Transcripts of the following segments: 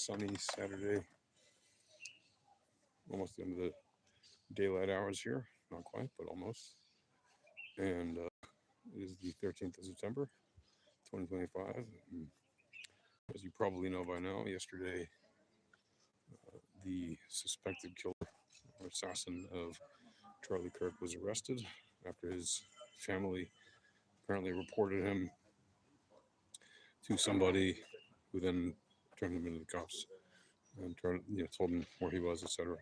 sunny Saturday, almost the end of the daylight hours here. Not quite, but almost. And it is the 13th of September, 2025. And as you probably know by now, yesterday, the suspected killer or assassin of Charlie Kirk was arrested after his family apparently reported him to somebody who then turned him into the cops and told him where he was, etc.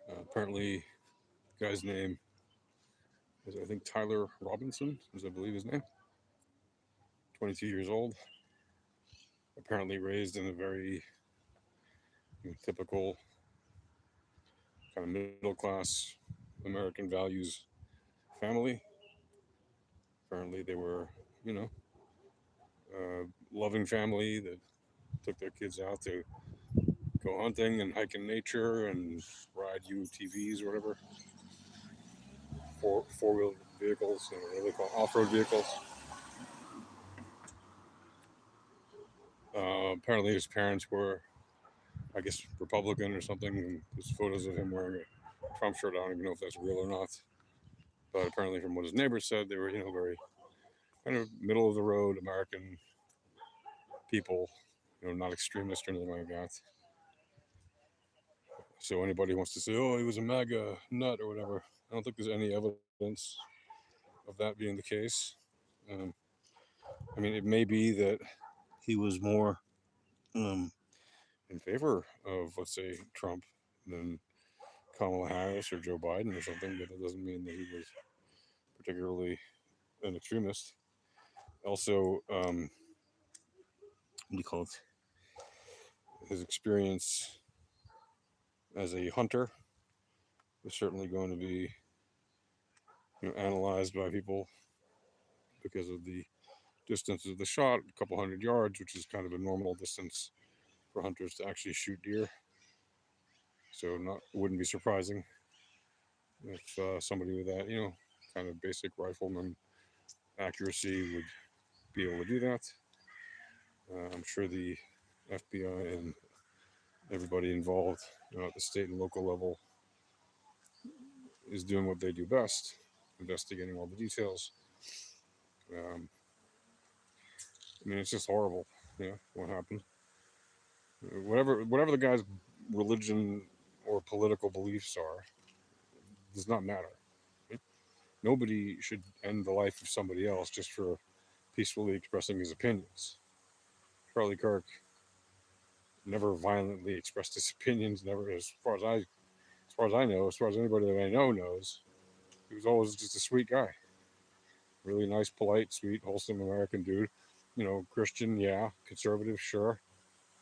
Apparently, the guy's name is, I think, Tyler Robinson, as I believe his name. 22 years old. Apparently raised in a very typical kind of middle class American values family. Apparently, they were, you know, loving family that took their kids out to go hunting and hike in nature and ride UTVs or whatever, four-wheel vehicles, what do they call off-road vehicles. Apparently, his parents were, I guess, Republican or something. And there's photos of him wearing a Trump shirt. I don't even know if that's real or not. But apparently, from what his neighbors said, they were, very kind of middle of the road American people, not extremist or anything like that. So anybody wants to say, "Oh, he was a MAGA nut" or whatever, I don't think there's any evidence of that being the case. Um, it may be that he was more in favor of, let's say, Trump than Kamala Harris or Joe Biden or something, but that doesn't mean that he was particularly an extremist. Also, what do you call it? His experience as a hunter is certainly going to be analyzed by people because of the distance of the shot, a couple hundred yards, which is kind of a normal distance for hunters to actually shoot deer. So wouldn't be surprising if somebody with that, kind of basic rifleman accuracy would be able to do that. I'm sure the FBI and everybody involved at the state and local level is doing what they do best, investigating all the details. Um, it's just horrible, what happened. Whatever the guy's religion or political beliefs are, does not matter. Right? Nobody should end the life of somebody else just for peacefully expressing his opinions. Charlie Kirk never violently expressed his opinions. Never, as far as I know, as far as anybody that I know knows, he was always just a sweet guy. Really nice, polite, sweet, wholesome American dude. Christian, yeah, conservative, sure.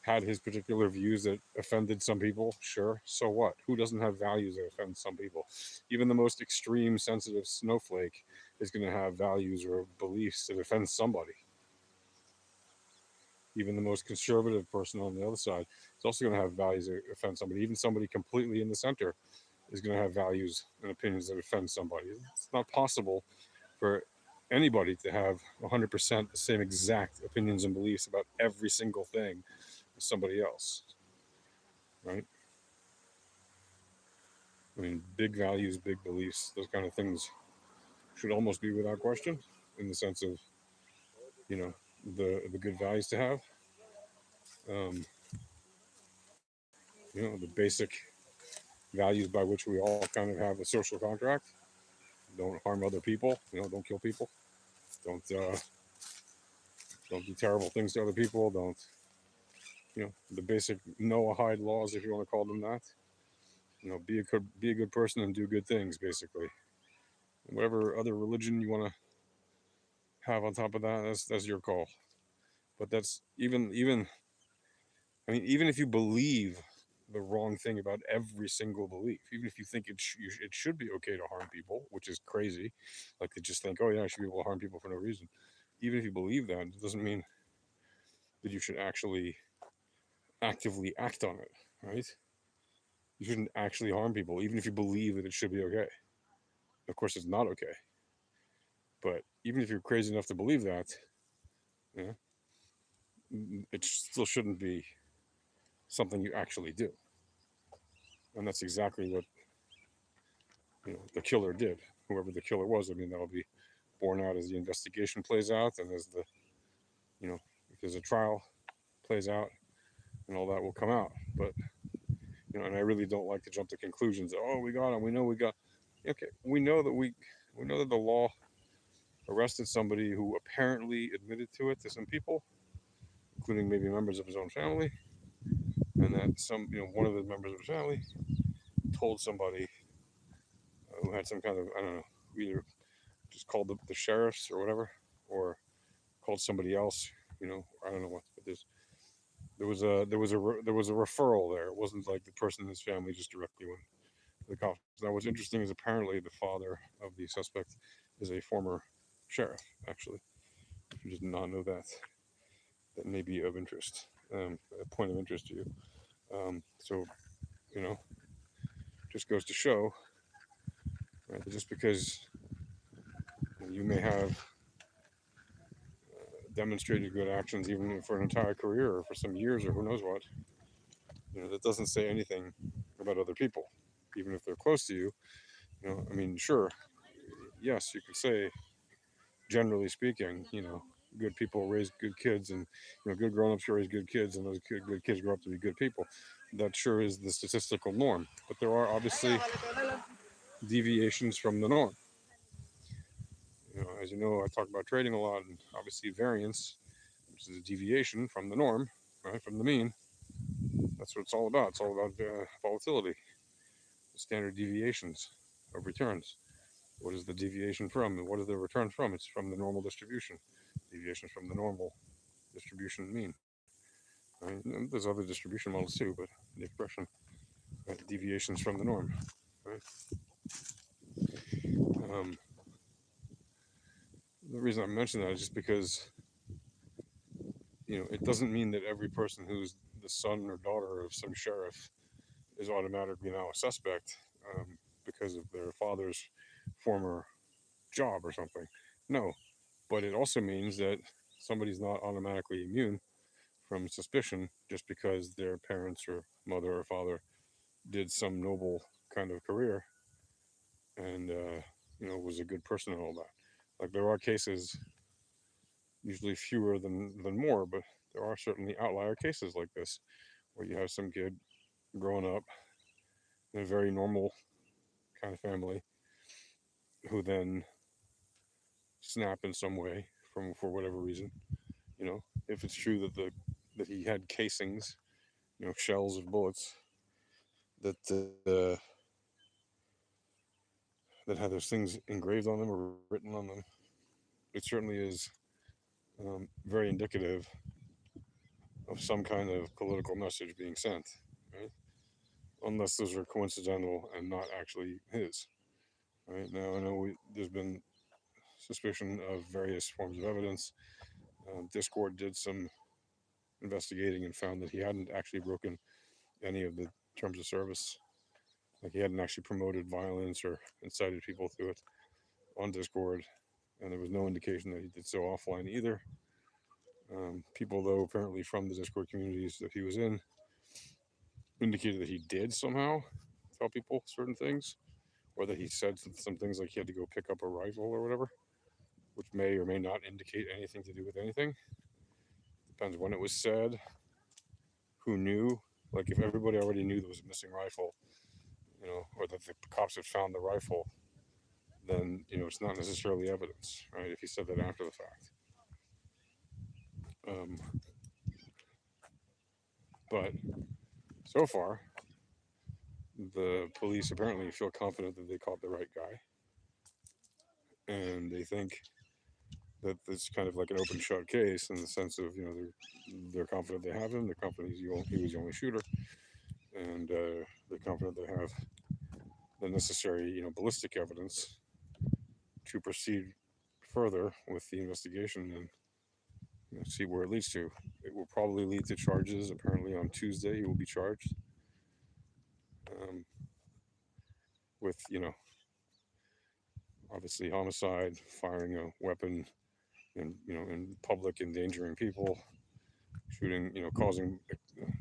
Had his particular views that offended some people, sure. So what? Who doesn't have values that offend some people? Even the most extreme, sensitive snowflake is going to have values or beliefs that offend somebody. Even the most conservative person on the other side is also going to have values that offend somebody. Even somebody completely in the center is going to have values and opinions that offend somebody. It's not possible for anybody to have 100% the same exact opinions and beliefs about every single thing as somebody else, right? Big values, big beliefs, those kind of things should almost be without question in the sense of, the good values to have. Um, the basic values by which we all kind of have a social contract. Don't harm other people. Don't kill people. Don't do terrible things to other people. Don't the basic Noahide laws, if you want to call them that. Be a good person and do good things, basically. And whatever other religion you want to have on top of that, that's your call. But that's even if you believe the wrong thing about every single belief, even if you think it should be okay to harm people, which is crazy, like they just think, oh yeah, I should be able to harm people for no reason. Even if you believe that, it doesn't mean that you should actually actively act on it, right? You shouldn't actually harm people, even if you believe that it should be okay. Of course, it's not okay. But even if you're crazy enough to believe that, yeah, it still shouldn't be something you actually do. And that's exactly what the killer did. Whoever the killer was, I mean, that'll be borne out as the investigation plays out, and as the you know if there's a trial plays out, and all that will come out. But and I really don't like to jump to conclusions. Oh, we got him. We know we got. Okay, we know that the law arrested somebody who apparently admitted to it to some people, including maybe members of his own family, and that one of the members of his family told somebody who had some kind of, I don't know, either just called the sheriffs or whatever, or called somebody else. I don't know what. But there was a referral there. It wasn't like the person in his family just directly went to the cops. Now, what's interesting is apparently the father of the suspect is a former sheriff. Actually, if you did not know that, that may be of interest, a point of interest to you. So you know, just goes to show, right, that just because you may have demonstrated good actions, even for an entire career or for some years or who knows what, that doesn't say anything about other people, even if they're close to you. I mean, sure, yes, you could say, generally speaking, good people raise good kids, and good grown-ups raise good kids, and those good kids grow up to be good people. That sure is the statistical norm, but there are obviously deviations from the norm. As you know, I talk about trading a lot, and obviously variance, which is a deviation from the norm, right, from the mean. That's what it's all about. It's all about volatility, standard deviations of returns. What is the deviation from, and what is the return from? It's from the normal distribution. Deviations from the normal distribution mean. Right? And there's other distribution models too, but the expression, right, deviations from the norm. Right? Um, the reason I mention that is just because it doesn't mean that every person who's the son or daughter of some sheriff is automatically now a suspect because of their father's former job or something. No, but it also means that somebody's not automatically immune from suspicion just because their parents or mother or father did some noble kind of career and was a good person and all that. Like there are cases, usually fewer than more, but there are certainly outlier cases like this where you have some kid growing up in a very normal kind of family who then snap in some way from for whatever reason. If it's true that he had casings, shells of bullets that had those things engraved on them or written on them, it certainly is very indicative of some kind of political message being sent, right? Unless those are coincidental and not actually his. Right now, I know there's been suspicion of various forms of evidence. Discord did some investigating and found that he hadn't actually broken any of the terms of service. Like he hadn't actually promoted violence or incited people to it on Discord, and there was no indication that he did so offline either. People, though, apparently from the Discord communities that he was in, indicated that he did somehow tell people certain things, or that he said some things like he had to go pick up a rifle or whatever, which may or may not indicate anything to do with anything. Depends when it was said, who knew. Like if everybody already knew there was a missing rifle, or that the cops had found the rifle, then it's not necessarily evidence, right? If he said that after the fact. Um, but so far, the police apparently feel confident that they caught the right guy, and they think that it's kind of like an open shut case in the sense of they're confident they have him, they're confident he was the only shooter, and they're confident they have the necessary ballistic evidence to proceed further with the investigation and see where it leads to. It will probably lead to charges. Apparently on Tuesday he will be charged with obviously homicide, firing a weapon, and in public endangering people, shooting, causing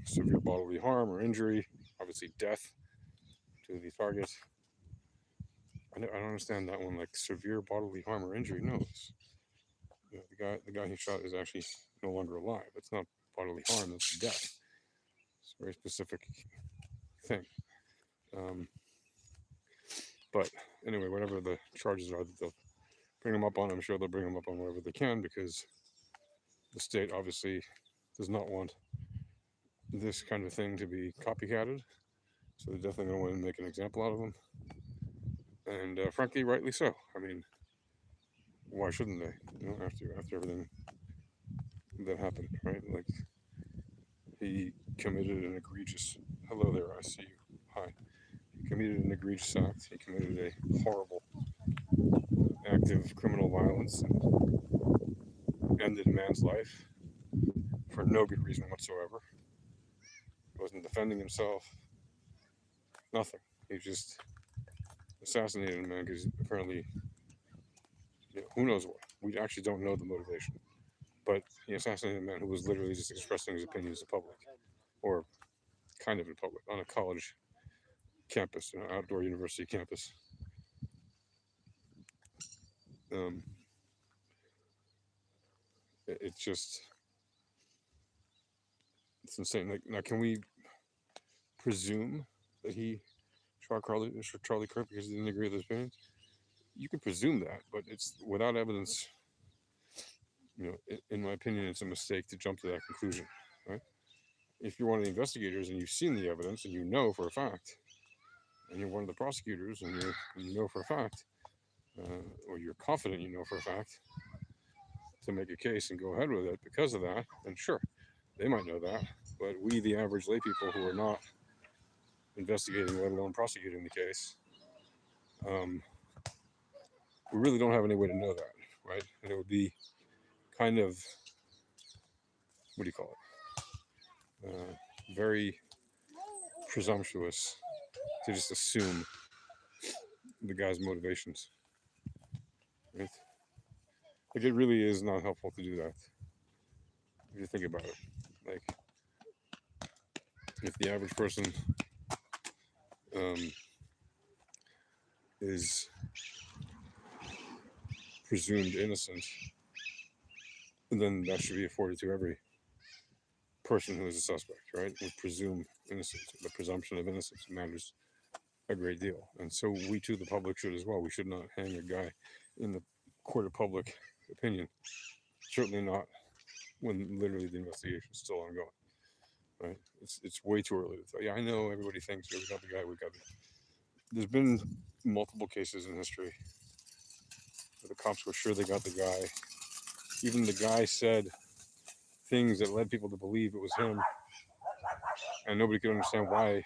severe bodily harm or injury, obviously death to the target. I don't understand that one. Like severe bodily harm or injury. No, the guy who shot is actually no longer alive. It's not bodily harm. It's death. It's a very specific thing. Um, but anyway, whatever the charges are that they'll bring them up on, I'm sure they'll bring them up on whatever they can because the state obviously does not want this kind of thing to be copycatted. So they're definitely going to want to make an example out of them. And frankly, rightly so. I mean, why shouldn't they? After everything that happened, right? Like he committed an egregious. Hello there, I see you. Hi. He committed an egregious act. He committed a horrible act of criminal violence and ended a man's life for no good reason whatsoever. He wasn't defending himself. Nothing. He just assassinated a man because apparently, who knows what. We actually don't know the motivation. But he assassinated a man who was literally just expressing his opinions in public, or kind of in public, on a college campus, an outdoor university campus. Um, it's just, it's insane. Like, now, can we presume that he shot Charlie Kirk because he didn't agree with his opinions? You can presume that, but it's without evidence. In my opinion, it's a mistake to jump to that conclusion, right? If you're one of the investigators and you've seen the evidence and you know for a fact, and you're one of the prosecutors and you know for a fact, or you're confident you know for a fact, to make a case and go ahead with it because of that, then sure, they might know that. But we, the average lay people who are not investigating, let alone prosecuting the case, um, we really don't have any way to know that, right? And it would be kind of, what do you call it? Very presumptuous to just assume the guy's motivations, right? Like it really is not helpful to do that if you think about it. Like if the average person um, is presumed innocent, then that should be afforded to every person who is a suspect, right? We presume innocence. The presumption of innocence matters a great deal. And so we too, the public, should as well. We should not hang a guy in the court of public opinion. Certainly not when literally the investigation is still ongoing, right? It's way too early to tell. Yeah, I know everybody thinks we got the guy, we got the. There's been multiple cases in history where the cops were sure they got the guy. Even the guy said things that led people to believe it was him, and nobody could understand why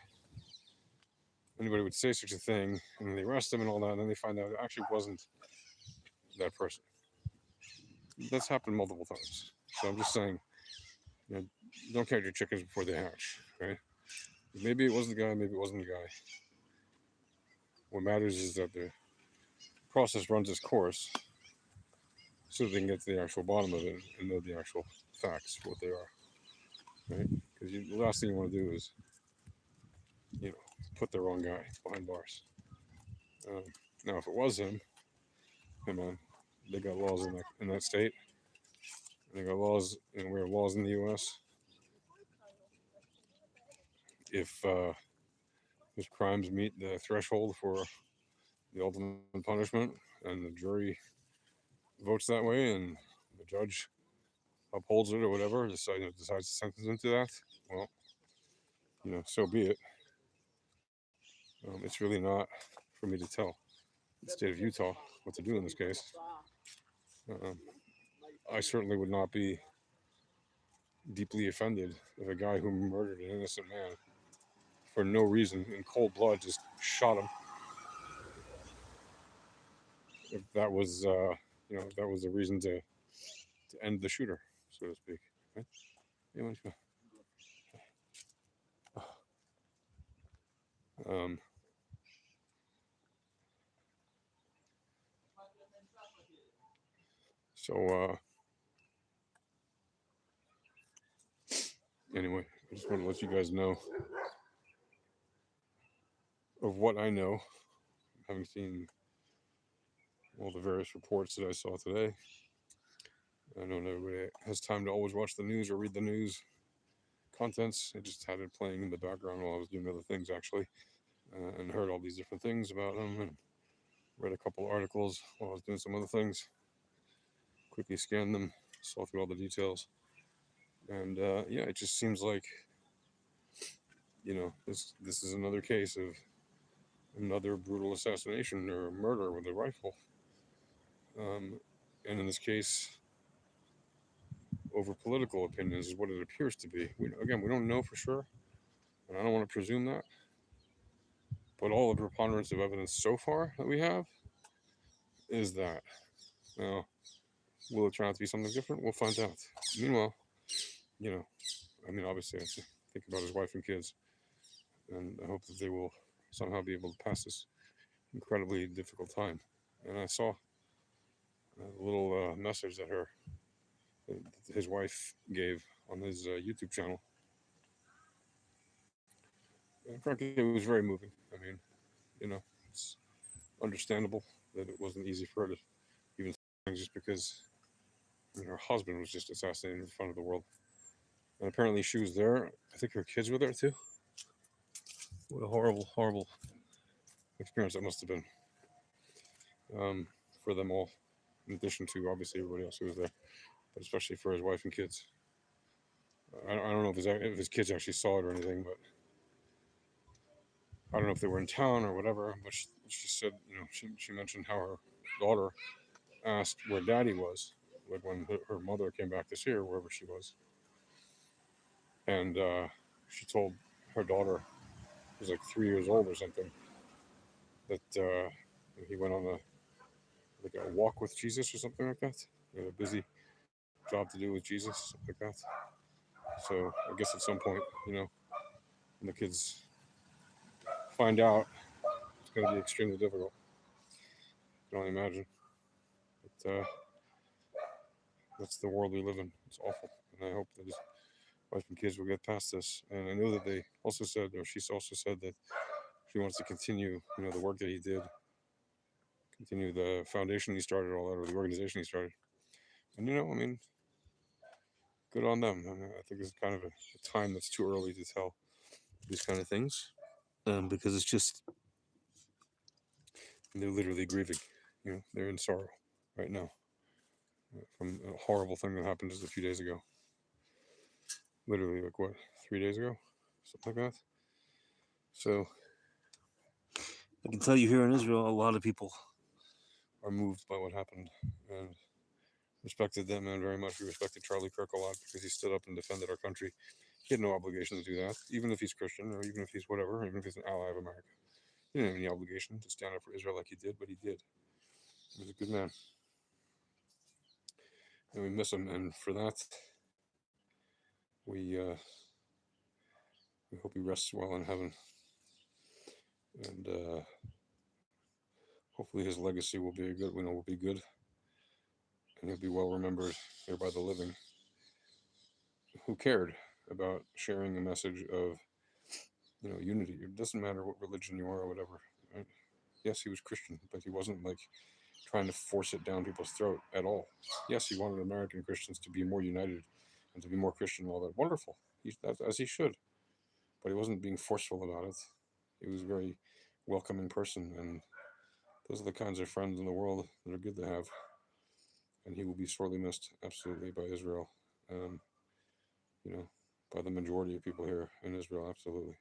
anybody would say such a thing. And then they arrest him and all that, and then they find out it actually wasn't that person. That's happened multiple times. So I'm just saying, don't count your chickens before they hatch, right? Maybe it was the guy, maybe it wasn't the guy. What matters is that the process runs its course so they can get to the actual bottom of it and know the actual facts, what they are, right? Because the last thing you want to do is, put the wrong guy behind bars. Um, Now, if it was him, hey man, they got laws in that state. And they got laws, and we have laws in the U.S. If his crimes meet the threshold for the ultimate punishment, and the jury votes that way, and the judge upholds it or whatever, decides to sentence him to that, well, so be it. It's really not for me to tell the state of Utah what to do in this case. Um, I certainly would not be deeply offended if a guy who murdered an innocent man for no reason in cold blood just shot him. If that was, if that was the reason to end the shooter, so to speak. Right? Um, so Anyway, I just want to let you guys know of what I know, having seen all the various reports that I saw today. I know not everybody has time to always watch the news or read the news contents. I just had it playing in the background while I was doing other things, actually, and heard all these different things about them and read a couple articles while I was doing some other things. Quickly scanned them, saw through all the details, and yeah, it just seems like this is another case of another brutal assassination or murder with a rifle. And in this case, over political opinions is what it appears to be. We don't know for sure, and I don't want to presume that. But all of the preponderance of evidence so far that we have is that. Now, will it turn out to be something different? We'll find out. Meanwhile, obviously, I have to think about his wife and kids, and I hope that they will somehow be able to pass this incredibly difficult time. And I saw a little message that his wife gave on his YouTube channel. And frankly, it was very moving. I mean, it's understandable that it wasn't easy for her to even things just because her husband was just assassinated in front of the world. And apparently she was there. I think her kids were there too. What a horrible, horrible experience that must have been for them all, in addition to obviously everybody else who was there, but especially for his wife and kids. I don't know if his kids actually saw it or anything, but I don't know if they were in town or whatever. But she said, she mentioned how her daughter asked where daddy was, like when her mother came back to see her, wherever she was. And she told her daughter, who was like 3 years old or something, that he went on a walk with Jesus or something like that. He had a busy job to do with Jesus, something like that. So I guess at some point, when the kids find out, it's going to be extremely difficult. I can only imagine. But that's the world we live in. It's awful, and I hope that his wife and kids will get past this. And I know that they also said, or she also said that she wants to continue, the work that he did, continue the foundation he started, all that, or the organization he started. And good on them. I think it's kind of a time that's too early to tell these kind of things, because it's just they're literally grieving. They're in sorrow right now from a horrible thing that happened just a few days ago. Literally, like what, 3 days ago, something like that. So I can tell you here in Israel, a lot of people are moved by what happened and respected that man very much. We respected Charlie Kirk a lot because he stood up and defended our country. He had no obligation to do that, even if he's Christian or even if he's whatever, even if he's an ally of America. He didn't have any obligation to stand up for Israel like he did, but he did. He was a good man. And we miss him. And for that, we hope he rests well in heaven. And hopefully his legacy will be will be good. And he'll be well remembered here by the living who cared about sharing a message of, unity. It doesn't matter what religion you are or whatever. Right? Yes, he was Christian, but he wasn't like trying to force it down people's throat at all. Yes, he wanted American Christians to be more united and to be more Christian and all that. Wonderful. As he should. But he wasn't being forceful about it. He was a very welcoming person, and those are the kinds of friends in the world that are good to have. And he will be sorely missed, absolutely, by Israel. By the majority of people here in Israel, absolutely.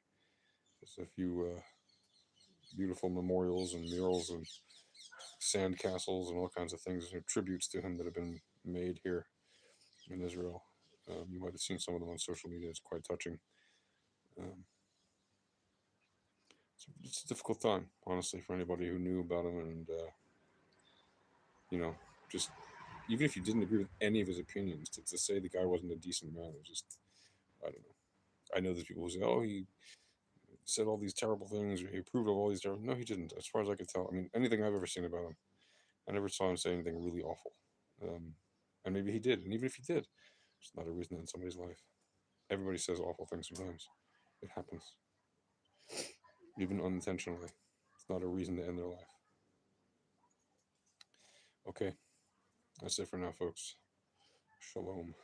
There's a few beautiful memorials and murals and sand castles and all kinds of things, tributes to him that have been made here in Israel. You might have seen some of them on social media. It's quite touching. It's a difficult time, honestly, for anybody who knew about him, and just even if you didn't agree with any of his opinions, to say the guy wasn't a decent man is just, I don't know. I know there's people who say, "Oh, he said all these terrible things, or he approved of all these terrible." No, he didn't, as far as I could tell. I mean, anything I've ever seen about him, I never saw him say anything really awful. And maybe he did, and even if he did, it's not a reason in somebody's life. Everybody says awful things sometimes. It happens, even unintentionally. It's not a reason to end their life. Okay, that's it for now, folks. Shalom.